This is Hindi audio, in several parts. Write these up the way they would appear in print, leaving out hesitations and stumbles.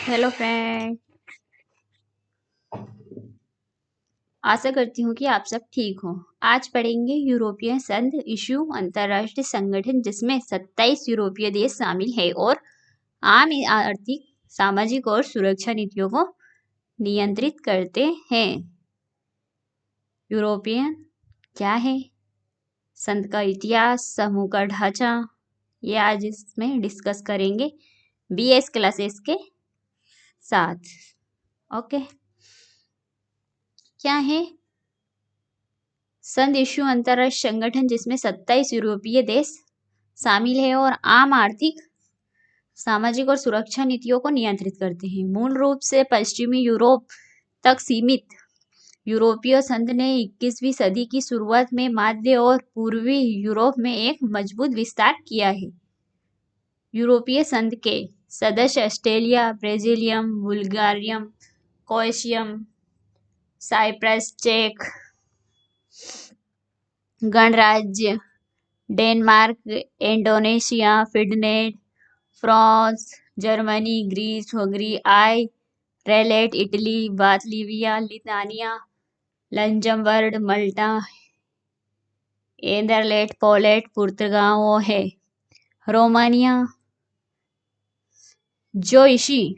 Hello friend. आशा करती हूँ कि आप सब ठीक हो। आज पढ़ेंगे यूरोपीय संघ इशू अंतर्राष्ट्रीय संगठन जिसमें 27 यूरोपीय देश शामिल है और आम आर्थिक, सामाजिक और सुरक्षा नीतियों को नियंत्रित करते हैं। यूरोपियन क्या है? संघ का इतिहास, समूह का ढांचा, ये आज इसमें डिस्कस करेंगे बीएस क्लासेस के साथ। ओके, क्या है संघ इशू अंतर्राष्ट्रीय संगठन जिसमें 27 यूरोपीय देश शामिल है और आम आर्थिक, सामाजिक और सुरक्षा नीतियों को नियंत्रित करते हैं। मूल रूप से पश्चिमी यूरोप तक सीमित यूरोपीय संघ ने 21वीं सदी की शुरुआत में मध्य और पूर्वी यूरोप में एक मजबूत विस्तार किया है। यूरोपीय संघ के सदस्य Australia, Belgium, Bulgaria, Croatia, Cyprus, चेक गणराज्य, Denmark, Indonesia, Finland, France, Germany, Greece, Hungary, Ireland, Italy, Latvia, Lithuania, Luxembourg, Malta, Netherlands, Poland, पुर्तगाल है। रोमानिया, जो इसी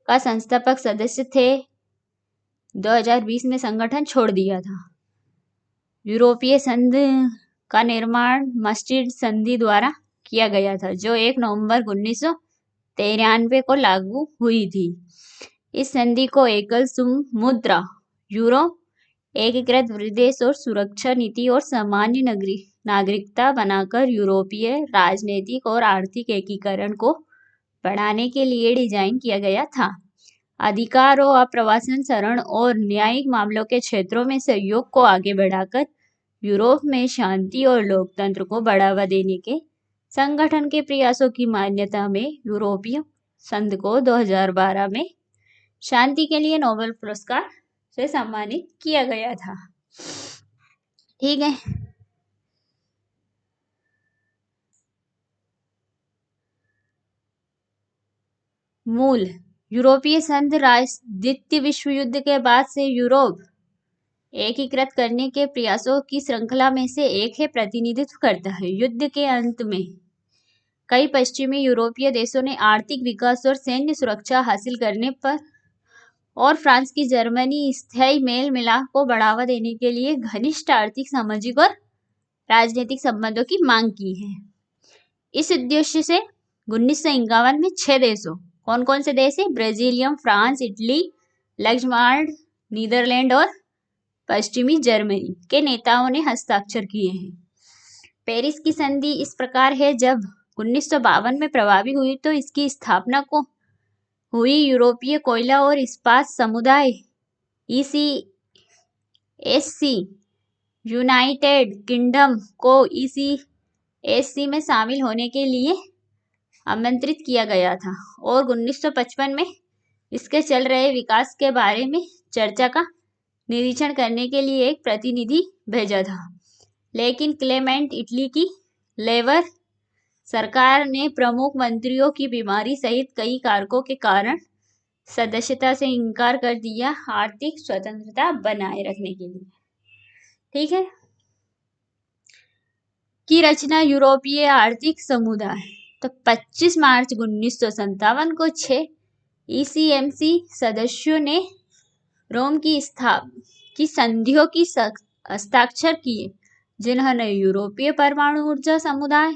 का संस्थापक सदस्य थे, 2020 में संगठन छोड़ दिया था। यूरोपीय संघ का निर्माण मास्ट्रिक्ट संधि द्वारा किया गया था, जो 1 नवंबर 1993 को लागू हुई थी। इस संधि को एकल मुद्रा, यूरो, एकीकृत विदेश और सुरक्षा नीति और सामान्य नागरिकता बनाकर यूरोपीय राजनीतिक और आर्थिक एकीकरण को बढ़ाने के लिए डिजाइन किया गया था। अधिकार और आप्रवासन, शरण और न्यायिक मामलों के क्षेत्रों में सहयोग को आगे बढ़ाकर यूरोप में शांति और लोकतंत्र को बढ़ावा देने के संगठन के प्रयासों की मान्यता में यूरोपीय संघ को 2012 में शांति के लिए नोबेल पुरस्कार से सम्मानित किया गया था। ठीक है, मूल यूरोपीय संघ द्वितीय विश्व युद्ध के बाद से यूरोप एकीकृत करने के प्रयासों की श्रृंखला में से एक है प्रतिनिधित्व करता है। युद्ध के अंत में कई पश्चिमी यूरोपीय देशों ने आर्थिक विकास और सैन्य सुरक्षा हासिल करने पर और फ्रांस की जर्मनी स्थायी मेल मिलाप को बढ़ावा देने के लिए घनिष्ठ आर्थिक, सामाजिक और राजनीतिक संबंधों की मांग की है। इस उद्देश्य से 1951 में 6 देशों, कौन कौन से देश है? Belgium, France, Italy, Luxembourg, Netherland और पश्चिमी जर्मनी के नेताओं ने हस्ताक्षर किए हैं। पेरिस की संधि इस प्रकार है, जब 1952 में प्रभावी हुई तो इसकी स्थापना को हुई यूरोपीय कोयला और इस्पात समुदाय ECSC यूनाइटेड किंगडम को ECSC में शामिल होने के लिए आमंत्रित किया गया था और 1955 में इसके चल रहे विकास के बारे में चर्चा का निरीक्षण करने के लिए एक प्रतिनिधि भेजा था। लेकिन क्लेमेंट इटली की लेबर सरकार ने प्रमुख मंत्रियों की बीमारी सहित कई कारकों के कारण सदस्यता से इनकार कर दिया, आर्थिक स्वतंत्रता बनाए रखने के लिए। ठीक है, की रचना यूरोपीय आर्थिक समुदाय। तो 25 मार्च 1957 को 6 ECMC सदस्यों ने रोम की संधियों की हस्ताक्षर किए, जिन्होंने यूरोपीय परमाणु ऊर्जा समुदाय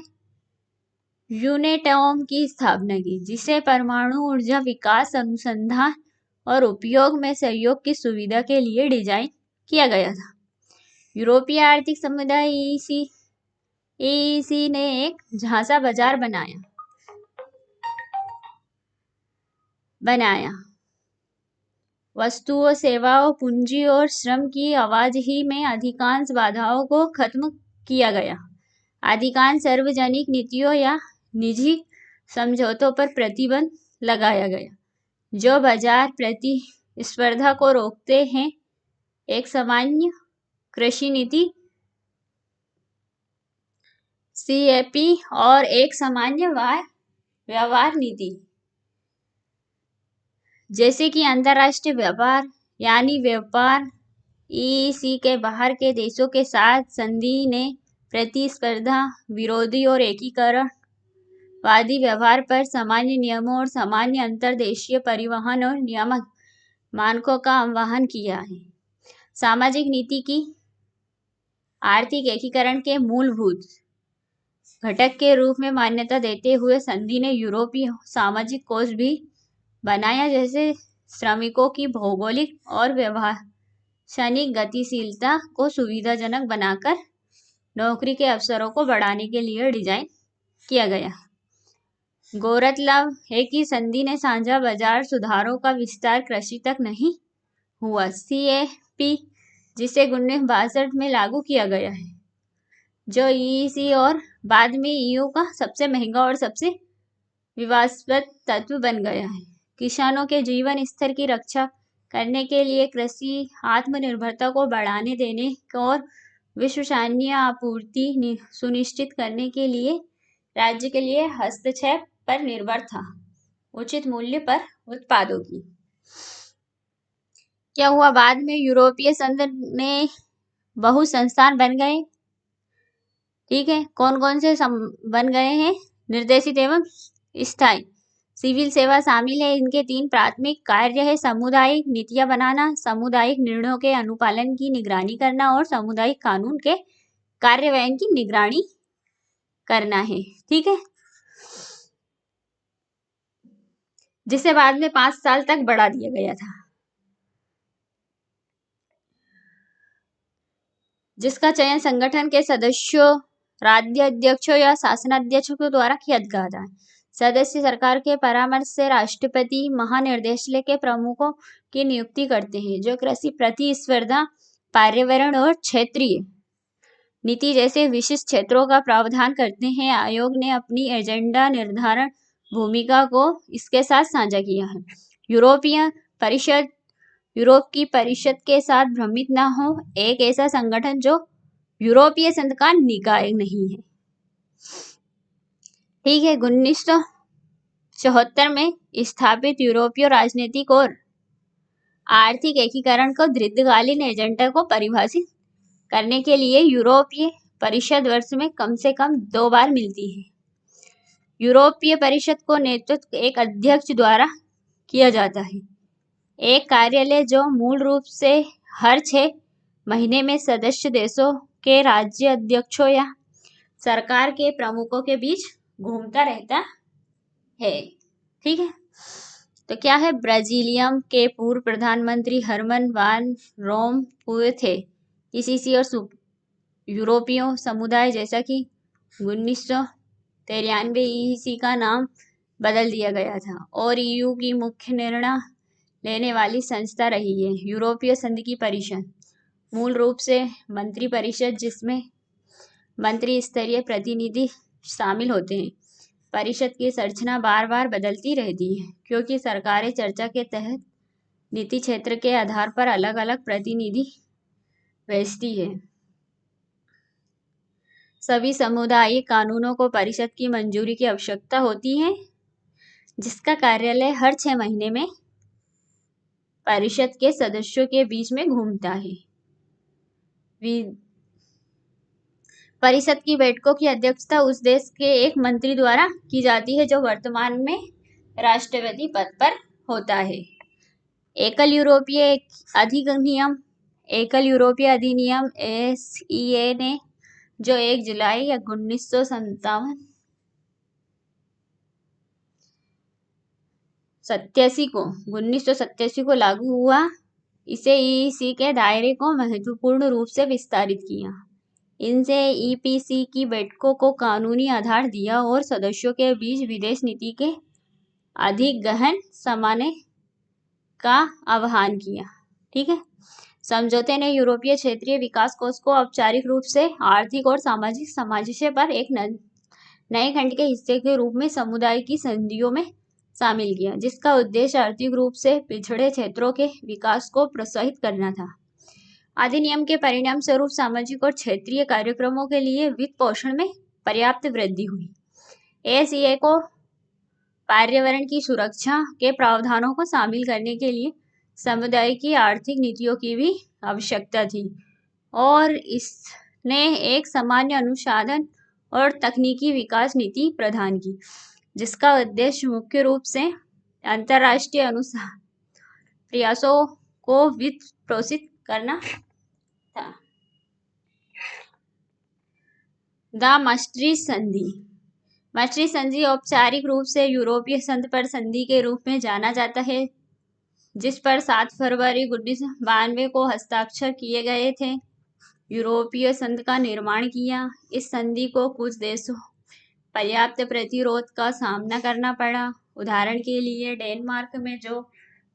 यूनेटोम की स्थापना की, जिसे परमाणु ऊर्जा विकास, अनुसंधान और उपयोग में सहयोग की सुविधा के लिए डिजाइन किया गया था। यूरोपीय आर्थिक समुदाय EEC ने एक झांसा बाजार बनाया। वस्तुओं, सेवाओं, पूंजी और श्रम की आवाजाही में अधिकांश बाधाओं को खत्म किया गया। अधिकांश सार्वजनिक नीतियों या निजी समझौतों पर प्रतिबंध लगाया गया, जो बाजार प्रतिस्पर्धा को रोकते हैं। एक सामान्य कृषि नीति CAP और एक सामान्य व्यवहार नीति जैसे कि अंतर्राष्ट्रीय व्यापार यानी व्यापार, ईईसी के बाहर के देशों के साथ संधि ने प्रतिस्पर्धा विरोधी और एकीकरणवादी व्यवहार पर सामान्य नियमों और सामान्य अंतर्देशीय परिवहन और नियामक मानकों का आह्वान किया है। सामाजिक नीति की आर्थिक एकीकरण के मूलभूत घटक के रूप में मान्यता देते हुए संधि ने यूरोपीय सामाजिक कोष भी बनाया, जैसे श्रमिकों की भौगोलिक और व्यवसायिक गतिशीलता को सुविधाजनक बनाकर नौकरी के अवसरों को बढ़ाने के लिए डिजाइन किया गया। गौरतलब है कि संधि ने साझा बाजार सुधारों का विस्तार कृषि तक नहीं हुआ। सीएपी, जिसे 1962 में लागू किया गया है, जो ईईसी और बाद में ईयू का सबसे महंगा और सबसे विवादास्पद तत्व बन गया है, किसानों के जीवन स्तर की रक्षा करने के लिए कृषि आत्मनिर्भरता को बढ़ाने देने और विश्वसनीय आपूर्ति सुनिश्चित करने के लिए राज्य के लिए हस्तक्षेप पर निर्भर था, उचित मूल्य पर उत्पादों की। क्या हुआ? बाद में यूरोपीय संघ ने बहु संस्थान बन गए। ठीक है, कौन कौन से बन गए हैं? निर्देशित एवं स्थायी। सिविल सेवा शामिल है। इनके 3 प्राथमिक कार्य है: सामुदायिक नीतियां बनाना, सामुदायिक निर्णयों के अनुपालन की निगरानी करना और सामुदायिक कानून के कार्यान्वयन की निगरानी करना है। ठीक है, जिसे बाद में 5 साल तक बढ़ा दिया गया था, जिसका चयन संगठन के सदस्यों, राज्याध्यक्षों या शासनाध्यक्षों के द्वारा किया जाता है। सदस्य सरकार के परामर्श से राष्ट्रपति महानिदेशालय के प्रमुखों की नियुक्ति करते हैं, जो कृषि प्रतिस्पर्धा, पर्यावरण और क्षेत्रीय नीति जैसे विशिष्ट क्षेत्रों का प्रावधान करते हैं। आयोग ने अपनी एजेंडा निर्धारण भूमिका को इसके साथ साझा किया है। यूरोप की परिषद के साथ भ्रमित न हो, एक ऐसा संगठन जो यूरोपीय संघ का निकाय नहीं है। ठीक है, 1974 में स्थापित यूरोपीय राजनीतिक और आर्थिक एकीकरण को दीर्घकालीन एजेंडा को परिभाषित करने के लिए यूरोपीय परिषद वर्ष में कम से कम 2 बार मिलती है। यूरोपीय परिषद को नेतृत्व एक अध्यक्ष द्वारा किया जाता है। एक कार्यालय जो मूल रूप से हर 6 महीने में सदस्य देशों के राज्य अध्यक्षों या सरकार के प्रमुखों के बीच घूमता रहता है। ठीक है, तो क्या है? ब्राजीलियम के पूर्व प्रधानमंत्री हरमन वान रोम्पुय थे। ईसीसी और यूरोपीय समुदाय, जैसा कि 1993 ईसी का नाम बदल दिया गया था और ईयू की मुख्य निर्णय लेने वाली संस्था रही है। यूरोपीय संघ की परिषद मूल रूप से मंत्री परिषद, जिसमें मंत्री स्तरीय प्रतिनिधि शामिल होते हैं। परिषद की संरचना बार बार बदलती रहती है, क्योंकि सरकारें चर्चा के तहत नीति क्षेत्र के आधार पर अलग अलग प्रतिनिधि भेजती है। सभी सामुदायिक कानूनों को परिषद की मंजूरी की आवश्यकता होती है, जिसका कार्यालय हर 6 महीने में परिषद के सदस्यों के बीच में घूमता है। परिषद की बैठकों की अध्यक्षता उस देश के एक मंत्री द्वारा की जाती है, जो वर्तमान में राष्ट्रपति पद पर होता है। एकल यूरोपीय अधिनियम SEA ने जो 1 जुलाई 1987 को लागू हुआ, इसे ईसी के दायरे को महत्वपूर्ण रूप से विस्तारित किया। इनसे ईपीसी की बैठकों को कानूनी आधार दिया और सदस्यों के बीच विदेश नीति के अधिक गहन समन्वय का आह्वान किया। ठीक है, समझौते ने यूरोपीय क्षेत्रीय विकास कोष को औपचारिक रूप से आर्थिक और सामाजिक सामंजस्य पर एक नए खंड के हिस्से के रूप में समुदाय की संधियों में शामिल किया, जिसका उद्देश्य आर्थिक रूप से पिछड़े क्षेत्रों के विकास को प्रोत्साहित करना था। अधिनियम के परिणाम स्वरूप सामाजिक और क्षेत्रीय कार्यक्रमों के लिए वित्त पोषण में पर्याप्त वृद्धि हुई। एसीए को पर्यावरण की सुरक्षा के प्रावधानों को शामिल करने के लिए समुदाय की आर्थिक नीतियों की भी आवश्यकता थी और इसने एक सामान्य अनुसंधान और तकनीकी विकास नीति प्रदान की, जिसका उद्देश्य मुख्य रूप से अंतर्राष्ट्रीय अनुसंधान प्रयासों को वित्त प्रोत्साहित करना था। द maastricht संधि। maastricht संधि औपचारिक रूप से यूरोपीय संघ पर संधि के रूप में जाना जाता है, जिस पर 7 फरवरी 1992 को हस्ताक्षर किए गए थे। यूरोपीय संघ का निर्माण किया। इस संधि को कुछ देशों पर्याप्त प्रतिरोध का सामना करना पड़ा। उदाहरण के लिए डेनमार्क में जो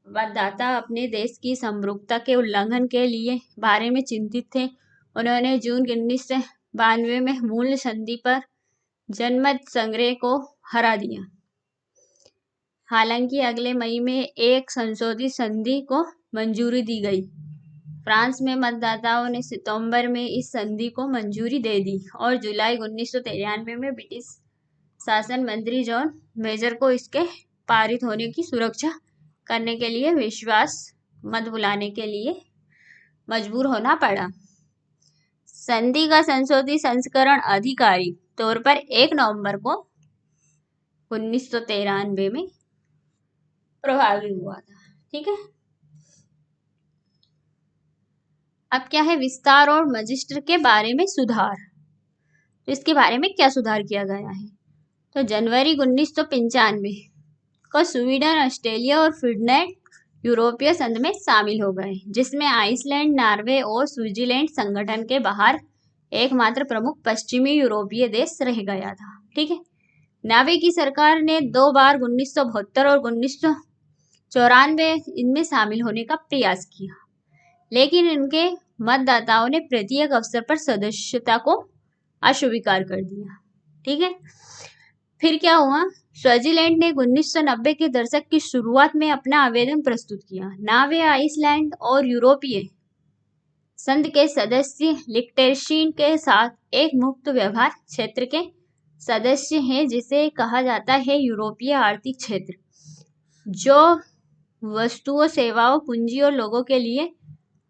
मतदाता अपने देश की समरूपता के उल्लंघन के लिए बारे में चिंतित थे, उन्होंने जून 1992 में मूल संधि पर जनमत संग्रह को हरा दिया। हालांकि अगले मई में एक संशोधित संधि को मंजूरी दी गई। फ्रांस में मतदाताओं ने सितंबर में इस संधि को मंजूरी दे दी और जुलाई 1993 में ब्रिटिश शासन मंत्री जॉन मेजर को इसके पारित होने की सुरक्षा करने के लिए विश्वास मत बुलाने के लिए मजबूर होना पड़ा। संधि का संशोधित संस्करण आधिकारिक तौर पर 1 नवंबर को 1993 में प्रभावी हुआ था। ठीक है, अब क्या है विस्तार और मजिस्टर के बारे में सुधार। तो इसके बारे में क्या सुधार किया गया है? तो जनवरी 1995 को स्वीडन, ऑस्ट्रेलिया और फिनलैंड यूरोपीय संघ में शामिल हो गए, जिसमें आइसलैंड, नॉर्वे और स्विट्जरलैंड संगठन के बाहर एकमात्र प्रमुख पश्चिमी यूरोपीय देश रह गया था। ठीक है, नॉर्वे की सरकार ने 2 बार 1972 और 1994 इनमें शामिल होने का प्रयास किया, लेकिन इनके मतदाताओं ने प्रत्येक अवसर पर सदस्यता को अस्वीकार कर दिया। ठीक है, फिर क्या हुआ? स्विट्जरलैंड ने 1990 के दशक की शुरुआत में अपना आवेदन प्रस्तुत किया। नॉर्वे, आइसलैंड और यूरोपीय संघ के सदस्य लिechtenstein के साथ एक मुक्त व्यवहार क्षेत्र के सदस्य हैं, जिसे कहा जाता है यूरोपीय आर्थिक क्षेत्र, जो वस्तुओं, सेवाओं, पूंजी और लोगों के लिए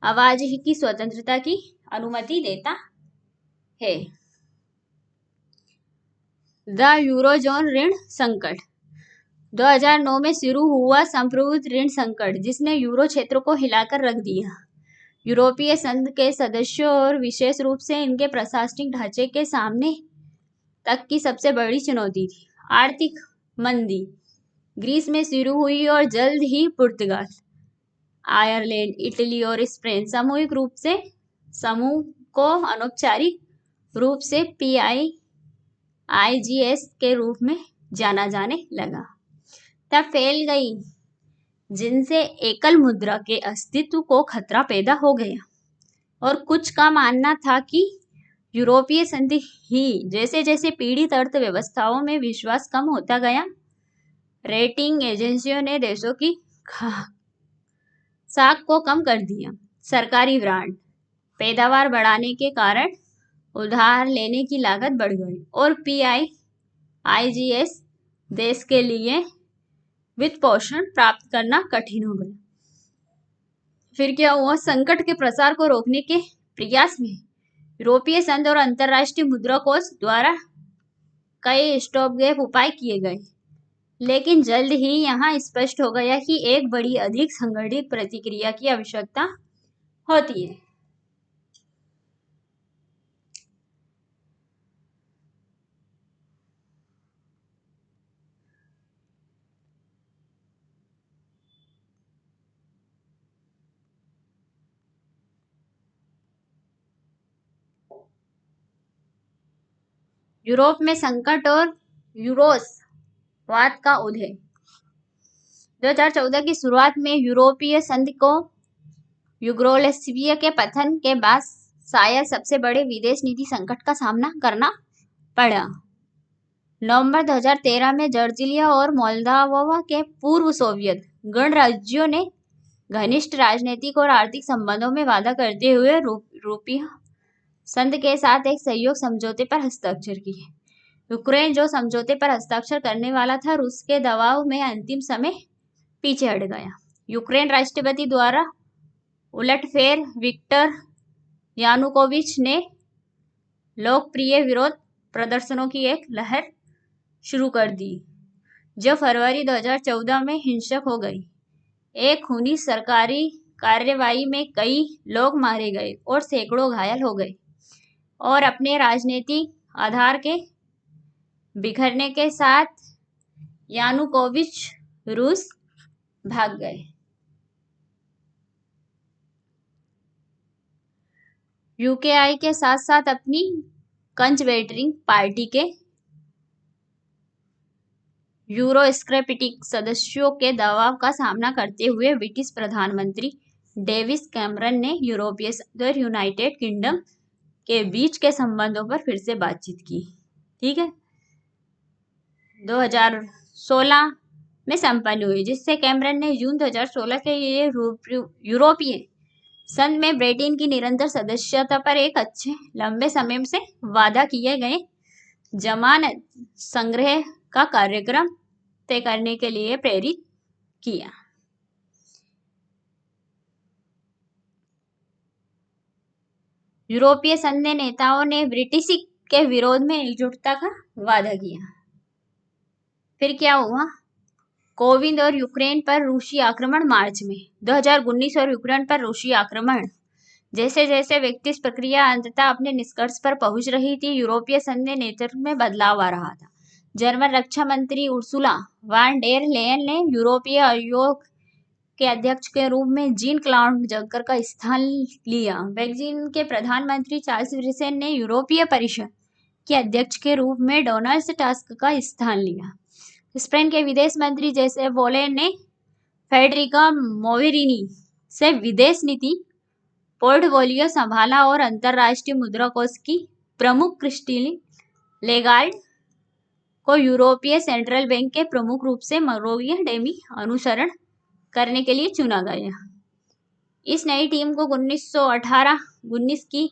आवाजाही की स्वतंत्रता की अनुमति देता है। द यूरोजोन ऋण संकट। 2009 में शुरू हुआ संप्रभुत्व ऋण संकट, जिसने यूरो क्षेत्र को हिलाकर रख दिया। यूरोपीय संघ के सदस्यों और विशेष रूप से इनके प्रशासनिक ढांचे के सामने तक की सबसे बड़ी चुनौती थी आर्थिक मंदी। ग्रीस में शुरू हुई और जल्द ही पुर्तगाल, आयरलैंड, इटली और स्पेन सामूहिक रूप से समूह को अनौपचारिक रूप से PIIGS के रूप में जाना जाने लगा, तब फैल गई, जिनसे एकल मुद्रा के अस्तित्व को खतरा पैदा हो गया। और कुछ का मानना था कि यूरोपीय संधि ही जैसे जैसे पीड़ित अर्थव्यवस्थाओं में विश्वास कम होता गया, रेटिंग एजेंसियों ने देशों की साख को कम कर दिया। सरकारी बांड पैदावार बढ़ाने के कारण उधार लेने की लागत बढ़ गई और PIIGS देश के लिए वित्त पोषण प्राप्त करना कठिन हो गया। फिर क्या हुआ? संकट के प्रसार को रोकने के प्रयास में यूरोपीय संघ और अंतर्राष्ट्रीय मुद्रा कोष द्वारा कई स्टॉप गैप उपाय किए गए, लेकिन जल्द ही यहां स्पष्ट हो गया कि एक बड़ी, अधिक संगठित प्रतिक्रिया की आवश्यकता होती है। यूरोप में संकट और यूरोसवाद का उदय। 2014 की शुरुआत में यूरोपीय संघ को यूगोस्लाविया के पतन के बाद शायद सबसे बड़े विदेश नीति संकट का सामना करना पड़ा। नवंबर 2013 में जॉर्जिया और मोल्दोवा के पूर्व सोवियत गणराज्यों ने घनिष्ठ राजनीतिक और आर्थिक संबंधों में वादा करते हुए यूरोपीय संघ के साथ एक सहयोग समझौते पर हस्ताक्षर किए। यूक्रेन जो समझौते पर हस्ताक्षर करने वाला था, रूस के दबाव में अंतिम समय पीछे हट गया। यूक्रेन राष्ट्रपति द्वारा उलटफेर विक्टर यानुकोविच ने लोकप्रिय विरोध प्रदर्शनों की एक लहर शुरू कर दी, जो फरवरी 2014 में हिंसक हो गई। एक खूनी सरकारी कार्रवाई में कई लोग मारे गए और सैकड़ों घायल हो गए, और अपने राजनीतिक आधार के बिखरने के साथ यानुकोविच रूस भाग गए। यूकेआई के साथ साथ अपनी कंजर्वेटिव पार्टी के यूरोस्केप्टिक सदस्यों के दबाव का सामना करते हुए ब्रिटिश प्रधानमंत्री डेविड कैमरन ने यूरोपीय संघ और यूनाइटेड किंगडम के बीच के संबंधों पर फिर से बातचीत की। ठीक है, 2016 में संपन्न हुई, जिससे कैमरन ने जून 2016 के यूरोपीय संघ में ब्रिटेन की निरंतर सदस्यता पर एक अच्छे लंबे समय से वादा किए गए जमानत संग्रह का कार्यक्रम तय करने के लिए प्रेरित किया। यूरोपीय संघ ने नेताओं ने ब्रिटिश के विरोध में एकजुटता का वादा किया। फिर क्या हुआ? कोविंद और यूक्रेन पर रूसी आक्रमण मार्च में 2019 और यूक्रेन पर रूसी आक्रमण जैसे जैसे व्यक्ति प्रक्रिया अंततः अपने निष्कर्ष पर पहुंच रही थी, यूरोपीय संघ के नेतृत्व में बदलाव आ रहा था। जर्मन रक्षा मंत्री उर्सुला वान डेर लेयन ने यूरोपीय आयोग के अध्यक्ष के रूप में जीन क्लॉड जंकर का स्थान लिया। बेल्जियम के प्रधानमंत्री चार्ल्स मिशेल ने यूरोपीय परिषद के अध्यक्ष के रूप में डोनाल्ड टस्क का स्थान लिया। स्पेन के विदेश मंत्री जोसेफ बोरेल ने फेडरिका मोघेरिनी से विदेश नीति पोर्टफोलियो संभाला और अंतर्राष्ट्रीय मुद्रा कोष की प्रमुख क्रिस्टीन लेगार्ड को यूरोपीय सेंट्रल बैंक के प्रमुख रूप से मारियो ड्रेगी अनुसरण करने के लिए चुना गया। इस नई टीम को 1918-19 की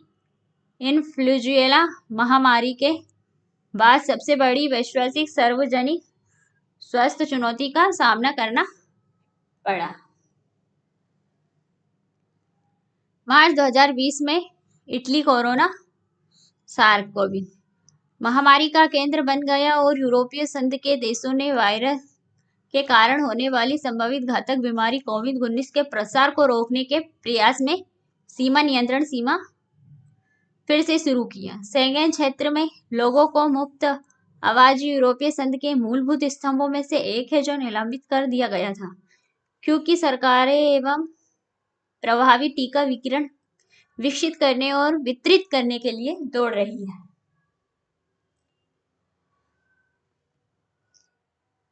इन्फ्लुएंजा महामारी के बाद सबसे बड़ी वैश्विक सार्वजनिक स्वास्थ्य चुनौती का सामना करना पड़ा। मार्च 2020 में इटली कोरोना सार्स-कोवी महामारी का केंद्र बन गया और यूरोपीय संघ के देशों ने वायरस के कारण होने वाली संभावित घातक बीमारी कोविड-19 के प्रसार को रोकने के प्रयास में सीमा नियंत्रण सीमा फिर से शुरू किया। शेंगेन क्षेत्र में लोगों को मुफ्त आवाज यूरोपीय संघ के मूलभूत स्तंभों में से एक है, जो निलंबित कर दिया गया था क्योंकि सरकारें एवं प्रभावी टीका विकिरण विकसित करने और वितरित करने के लिए दौड़ रही है।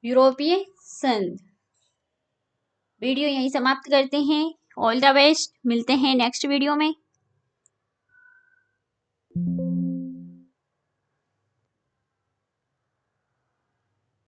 यूरोपीय संघ। वीडियो यहीं समाप्त करते हैं। ऑल द बेस्ट, मिलते हैं नेक्स्ट वीडियो में।